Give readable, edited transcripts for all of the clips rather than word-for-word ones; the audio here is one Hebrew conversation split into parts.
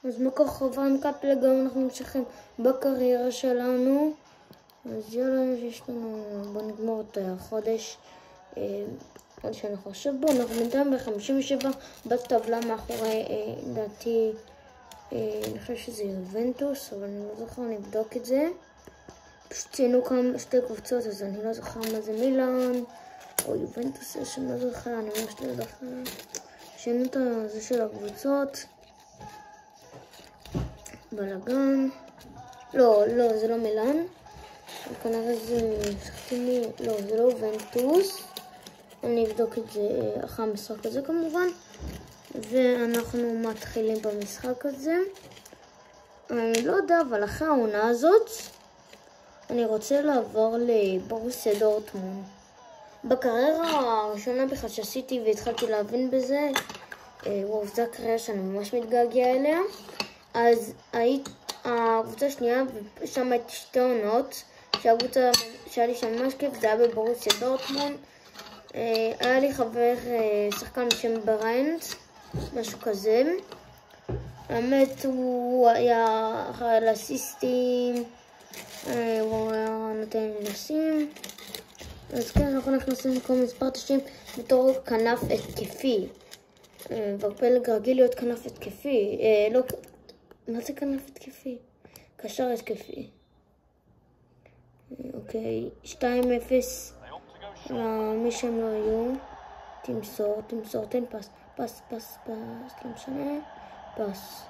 אז מכוכבה עם קפלג גם אנחנו ממשיכים בקריירה שלנו. אז יאללה, יש לנו, בוא נגמור את החודש. עוד שאני חושב בו, אנחנו בינתיים ב-57 בטבלה מאחורי, לדעתי, אני חושב שזה יובנטוס, אבל אני לא זוכר, נבדוק את זה. פשוט ציינו כמה שתי קבוצות, אז אני לא זוכר מה זה מילאן, או יובנטוס, שאני לא זוכר, אני ממש לא זוכר. ציינו את זה של הקבוצות. בלגן. לא, זה לא מילאן. כנראה זה משחקים, לא, זה לא יובנטוס. אני אבדוק את זה אחרי המשחק הזה כמובן. ואנחנו מתחילים במשחק הזה. אני לא יודע, אבל אחרי העונה הזאת, אני רוצה לעבור לבורוסיה דורטמונד. בקריירה הראשונה בכלל שעשיתי והתחלתי להבין בזה, זו הקריירה שאני ממש מתגעגע אליה. אז הקבוצה השנייה, שם הייתי שתי עונות, שהקבוצה שהיה לי שם ממש כיף, זה היה בבורוסיה דורטמונד. היה לי חבר, שחקן בשם בריינט, משהו כזה. האמת הוא היה אחרי על אסיסטים, הוא היה נותן לי לשים. אז כן, אנחנו נכנסים למקום מספר 90 בתור כנף התקפי. בפלג רגיל להיות כנף התקפי. לא, מה זה כנף התקפי? קשר התקפי. אוקיי, 2-0 למי שהם לא היו. תמסור, תן פס, לא משנה. פס.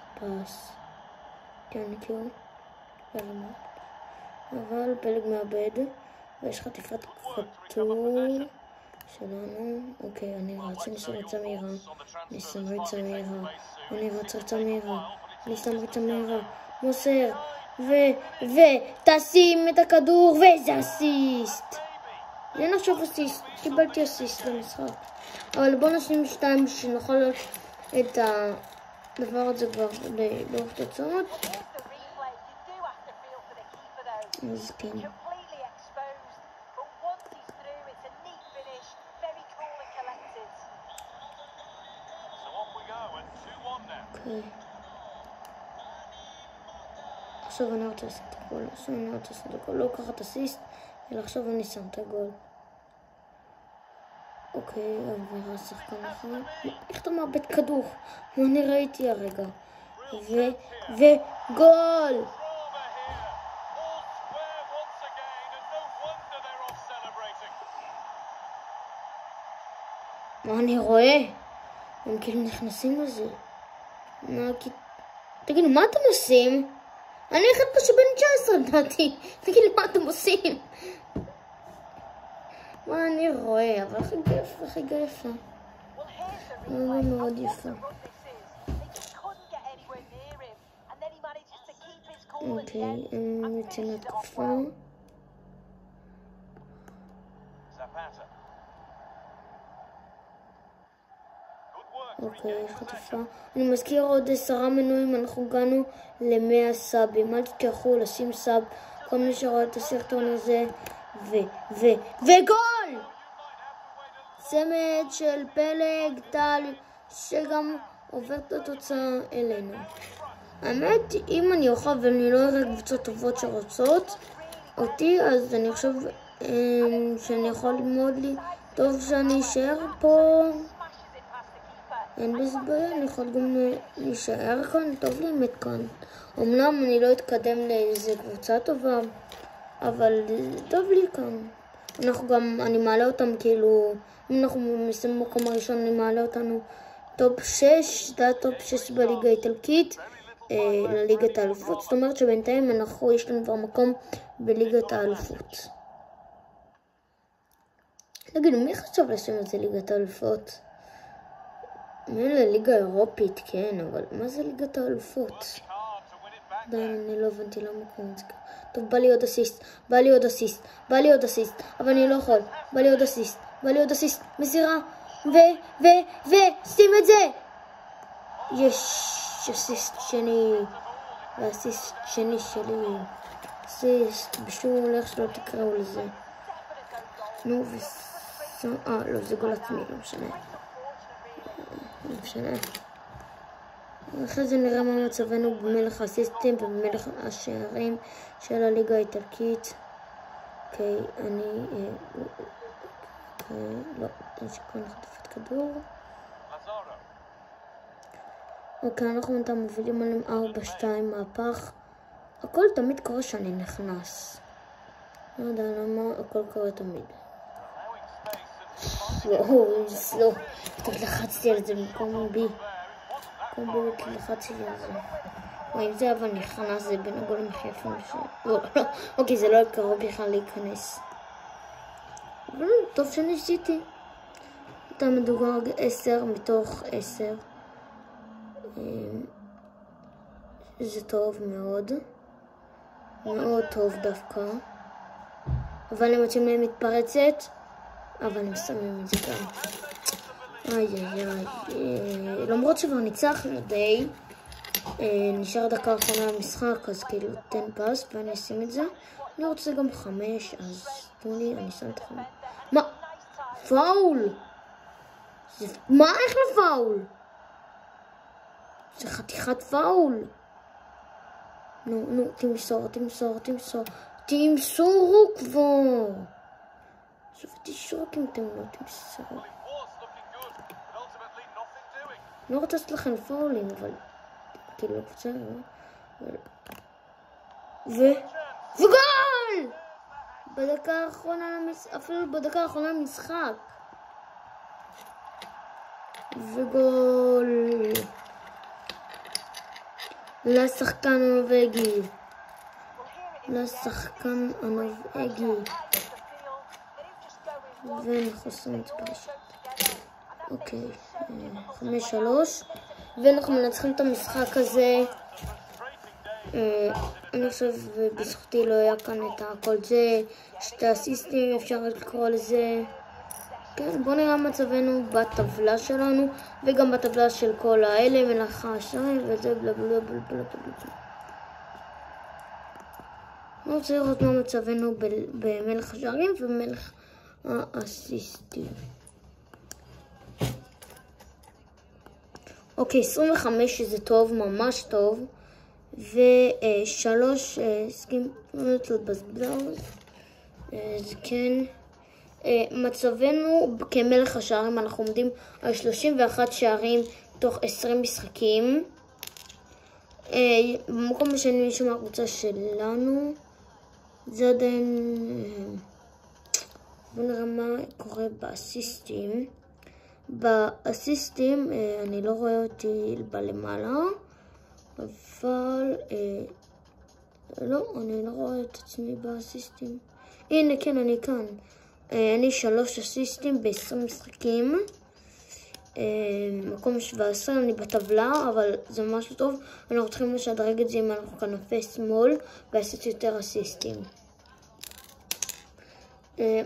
תנקיו. אבל פלג מאבד. ויש חטיפת חתור שלנו. אוקיי, אני רץ, אני שרצה מהירה. אני סמריצה מהירה. מוסר. ותשים את הכדור, וזה אסיסט. אין עכשיו אסיסט, קיבלתי אסיסט למשחק. אבל בוא נשים 2 שנוכל את הדבר הזה כבר לאורך תוצאות. אז כן. אוקיי. עכשיו אני רוצה לעשות את הגול, לא לקחת אסיסט, אלא עכשיו אני שם את הגול. אוקיי, עבר השחקן נכון. איך אתה מאבד כדור? מה אני ראיתי הרגע? וגול! מה אני רואה? הם כאילו נכנסים לזה. תגידו, מה אתם עושים? אני אחד פה שבן 19 לדעתי. תגידו, מה אתם עושים? מה אני רואה? אבל הכי יפה. מאוד יפה. אוקיי, הם יוצאים להתקפה. אוקיי, יש חטיפה. אני מזכיר עוד 10 מנויים, אנחנו הגענו ל100 סאבים. אל תשכחו לשים סאב, כל מי שרואה את הסרטון הזה. וגול! צמד של פלג טל, שגם עובר את התוצאה אלינו. האמת, אם אני אוכל ואני לא אראה קבוצות טובות שרוצות אותי, אז אני חושב שאני יכול ללמוד לי טוב שאני אשאר פה. אין בזה בעיה, אני יכול גם להישאר כאן, טוב לי אמת כאן. אמנם אני לא אתקדם לאיזה קבוצה טובה, אבל טוב לי כאן. אני מעלה אותם כאילו, אם אנחנו מסיימים במקום הראשון, אני מעלה אותנו טופ 6, זה הטופ 6 בליגה האיטלקית, לליגת האלופות. זאת אומרת שבינתיים יש לנו כבר מקום בליגת האלופות. תגידו, מי חשב לשם את זה ליגת האלופות? מילא ליגה אירופית, כן, אבל מה זה ליגת האלופות? אני לא הבנתי למה קוראים את זה. טוב, בא לי עוד אסיסט, אבל אני לא יכול. בא לי עוד אסיסט, מסירה, שים את זה! יש אסיסט שני, והאסיסט שני שלי. אסיסט, בשום הולך שלא תקראו לזה. נו, לא, זה גול עצמי, לא משנה. אחרי זה נראה מה מצבנו במלך הסיסטים ובמלך השערים של הליגה האיטלקית. אוקיי, לא, יש כאן חטפת כדור. אוקיי, אנחנו מובילים עליהם 4-2 מהפך. הכל תמיד קורה שאני נכנס. לא יודע למה, הכל קורה תמיד. לא, קצת לחצתי על זה במקום בי. לחצתי על זה. אם זה אבל נכנס, זה בין הגולים חיפה. לא, אוקיי, זה לא קרוב בכלל להיכנס. אבל טוב שניסיתי. אתה מדורג 10 מתוך 10. זה טוב מאוד. מאוד טוב דווקא. אבל הם יוצאים להם מתפרצת. אבל הם שמים את זה גם. למרות שכבר ניצחנו די. נשאר דקה אחרונה למשחק, אז כאילו תן פס ואני אשים את זה. אני רוצה גם 5, אז תנו לי, אני שם את 5. מה? פאול! מה? איך לפאול? זה חתיכת פאול. נו, תמסורו כבר. תשרוק אם אתם לא תמסורו. לא רוצה לעשות לכם פאולים, אבל כאילו לא קצר, וגול! בדקה האחרונה, אפילו בדקה האחרונה המשחק. וגול לשחקן הנובגי. ואנחנו עושים את זה ברשת. אוקיי, 5-3. ואנחנו מנצחים את המשחק הזה. אני חושב בזכותי לא היה כאן את הכל זה. שתי אסיסטים, אפשר לקרוא לזה. כן, בואו נראה מצבנו בטבלה שלנו. וגם בטבלה של כל האלה, מלך השערים וזה בלה בלה בלה בלה בלה. אני רוצה לראות מה מצבנו במלך השערים ומלך האסיסטים. אוקיי, 25 שזה טוב, ממש טוב. ו3 סקימות לבזבז. זה כן. מצבנו כמלך השערים, אנחנו עומדים על 31 שערים תוך 20 משחקים. במקום השני יש מהקבוצה שלנו. זה עדיין... בואו נראה מה קורה באסיסטים. באסיסטים אני לא רואה אותי בלמעלה, אבל לא, אני לא רואה את עצמי באסיסטים. הנה, כן, אני כאן. אני 3 אסיסטים ב-20 משחקים. מקום 17, אני בטבלה, אבל זה ממש טוב. אנחנו צריכים לשדרג את זה אם אנחנו כנפי שמאל ועשית יותר אסיסטים.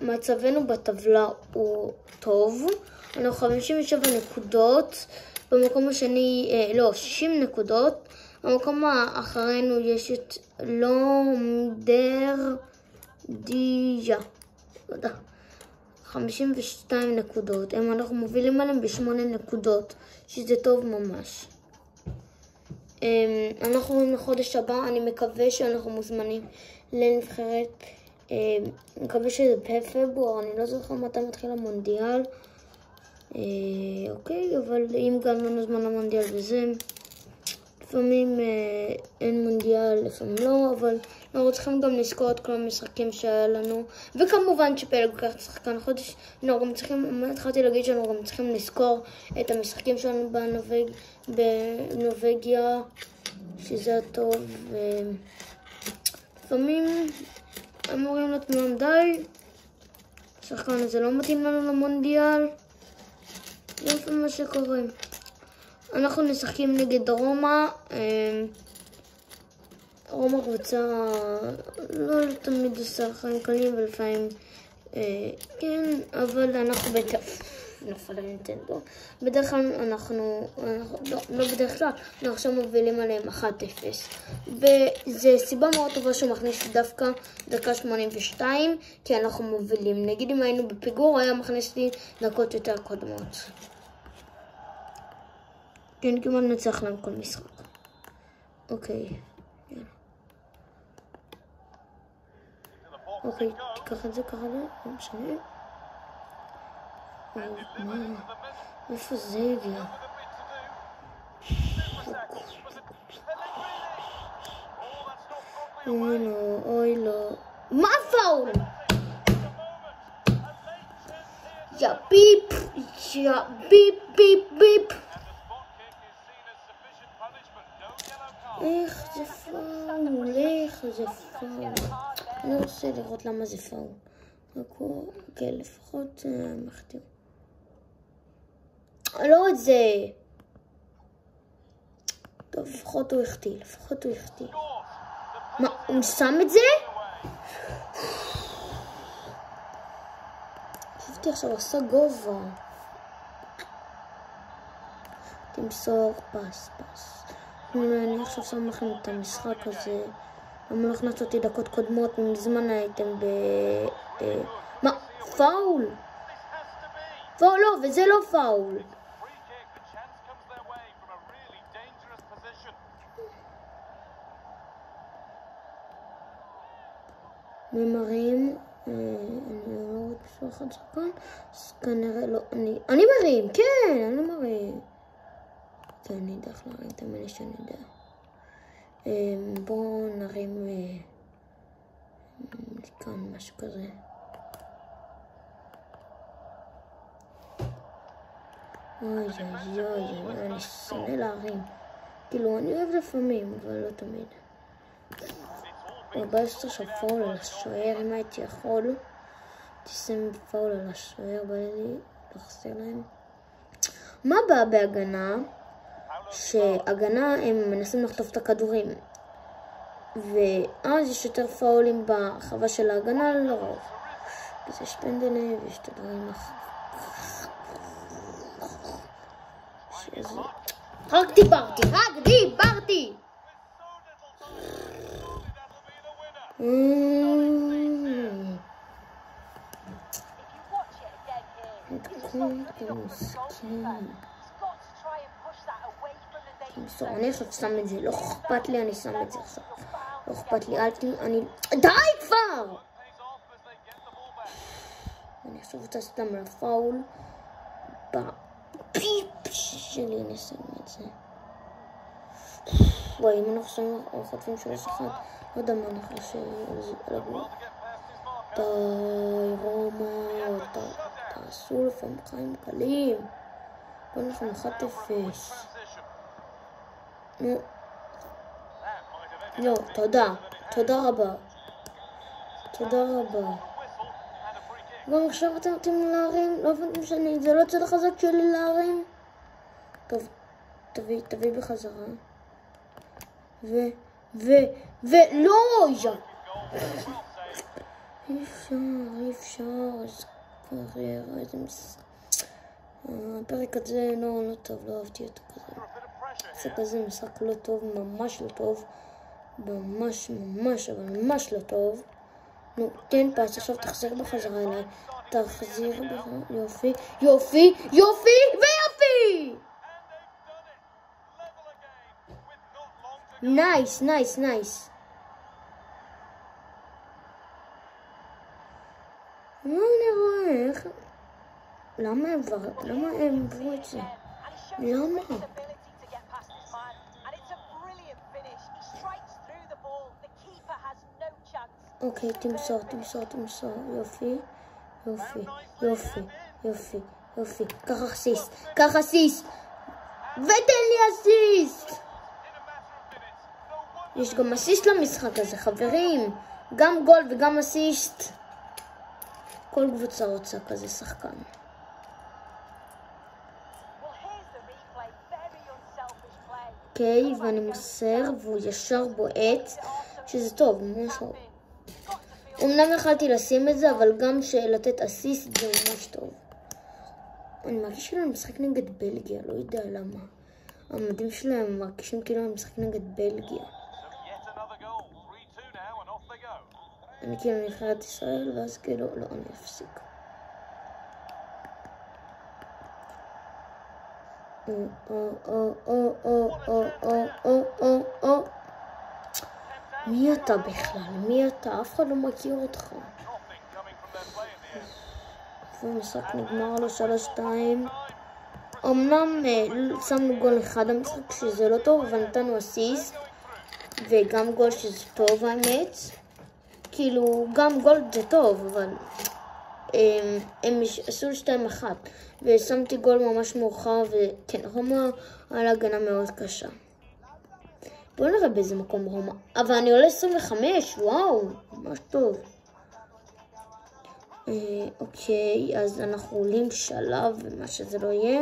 מצבנו בטבלה הוא טוב. אנחנו 57 נקודות. במקום השני, 60 נקודות. במקום האחרינו יש את לומדרדיה. לא יודע. 52 נקודות. אנחנו מובילים עליהם ב8 נקודות, שזה טוב ממש. אנחנו בחודש הבא, אני מקווה שאנחנו מוזמנים לנבחרת. אני מקווה שזה בפברואר, אני לא זוכר מתי מתחיל המונדיאל. אוקיי, אבל אם גם לא נזמן למונדיאל וזה, לפעמים אין מונדיאל, לפעמים לא, אבל אנחנו צריכים גם לזכור את כל המשחקים שהיה לנו, וכמובן שפלג לקח שחקן חודש. אנחנו גם צריכים, התחלתי להגיד שאנחנו גם צריכים לזכור את המשחקים שלנו בנובגיה, שזה טוב. לפעמים אמורים לתמם די, השחקן הזה לא מתאים לנו למונדיאל. זה לפעמים מה שקורה. אנחנו נשחקים נגד רומא. רומא קבוצה לא תמיד עושה חיים קלים ולפעמים כן, אבל אנחנו נפל לנינטנדו. בדרך כלל אנחנו לא בדרך כלל, אנחנו עכשיו מובילים עליהם 1-0. וזו סיבה מאוד טובה שהוא מכניס דווקא דקה 82, כי אנחנו מובילים. נגיד אם היינו בפיגור, היה מכניס לי דקות יותר קודמות. כן, כמעט נצח להם כל משחק. אוקיי, יאללה. אוקיי, תיקח את זה ככה, לא משנה. מה? איפה זה הגיע? אוי לא. מה פאול? יא ביפ, יא ביפ ביפ ביפ. איך זה פאול? איך זה פאול? אני לא רוצה לראות למה זה פאול. אוקיי, לפחות מחתיר. לא את זה. טוב, לפחות הוא החטיא, לפחות הוא החטיא. מה, הוא שם את זה? חשבתי עכשיו, עשה גובה. תמסור, פס. אני עכשיו שם לכם את המשחק הזה. למה לא הכנס אותי דקות קודמות, מזמן הייתם מה? פאול? פאול לא, וזה לא פאול. ממרים, אני לא רואה בשביל אחד שחקן, אז כנראה לא, אני מרים, כן, אני מרים. כן, אני יודע איך להרים, תאמין לי שאני יודע. בואו נרים כאן משהו כזה. אוי, אני שונא להרים. כאילו, אני אוהב לפעמים, אבל לא תמיד. הבא יש עכשיו פאול על השוער, אם הייתי יכול. תשים פאול על השוער, בא לי לחסר להם. מה הבא בהגנה? שהגנה הם מנסים לחטוף את הכדורים. ואז יש יותר פאולים בחווה של ההגנה לרוב. אז יש פנדלים ויש את הדברים אחרים. רק דיברתי. אני עכשיו שם את זה, לא אכפת לי, אני שם את זה עכשיו. לא אכפת לי, די כבר! אני עכשיו רוצה סתם לפאול. בפיפ שלי נשים את זה. וואי, אם אנחנו שמים חוטפים 3-1, לא יודע מה אנחנו עושים. די, רומא, תעשו לפעמים חיים קלים. בוא אנחנו 1-0. לא, תודה רבה. גם עכשיו אתם רוצים להרים? לא הבנתם שאני, זה לא צד החזק שלי להרים? טוב, תביא בחזרה. לא, אי אפשר, אז קריירה, איזה הפרק הזה לא טוב, לא אהבתי אותו כזה. המשחק הזה משחק לא טוב, ממש לא טוב. ממש לא טוב. נו, תן פס, עכשיו תחזיר בחזרה אליי. יופי! נייס. מה אני רואה? איך? למה הם עברו את זה? למה? אוקיי, תמסור. יופי. קח אסיסט. ותן לי אסיסט. יש גם אסיסט למשחק הזה, חברים. גם גול וגם אסיסט. כל קבוצה רוצה כזה שחקן. אוקיי, ואני מוסר, והוא ישר בועט, שזה טוב, ממש טוב. אמנם יכלתי לשים את זה, אבל גם שלתת אסיסט זה ממש טוב. אני מרגיש כאילו אני משחק נגד בלגיה, לא יודע למה. המדים שלהם מרגישים כאילו אני משחק נגד בלגיה. אני כאילו נבחרת ישראל, ואז כאילו, לא, אני אפסיק. מי אתה בכלל? מי אתה? אף אחד לא מכיר אותך. המשחק נגמר לו 3-2. אמנם שמנו גול אחד המשחק שזה לא טוב, אבל נתנו אסיסט וגם גול שזה טוב האמת. כאילו גם גול זה טוב, אבל הם עשו 2-1 ושמתי גול ממש מאוחר, וכן, רומא על הגנה מאוד קשה. בואו נראה באיזה מקום רומא, אבל אני עולה 25, וואו, ממש טוב. אוקיי, אז אנחנו עולים שלב ומה שזה לא יהיה.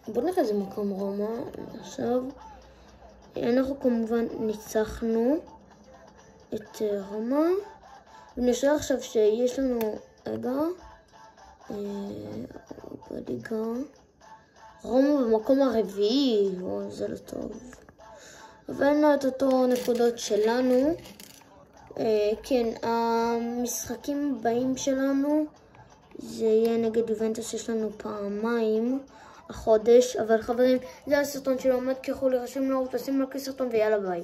בואו נראה איזה מקום רומא עכשיו. אנחנו כמובן ניצחנו את רומא, ונשאר עכשיו שיש לנו בליגה רומא במקום הרביעי, זה לא טוב, אבל אין את אותו נקודות שלנו. כן, המשחקים הבאים שלנו זה יהיה נגד יובנטוס, שיש לנו פעמיים החודש. אבל חברים, זה הסרטון שלו, עומד ככל להירשם לערוץ, תשימו לייק לסרטון ויאללה ביי.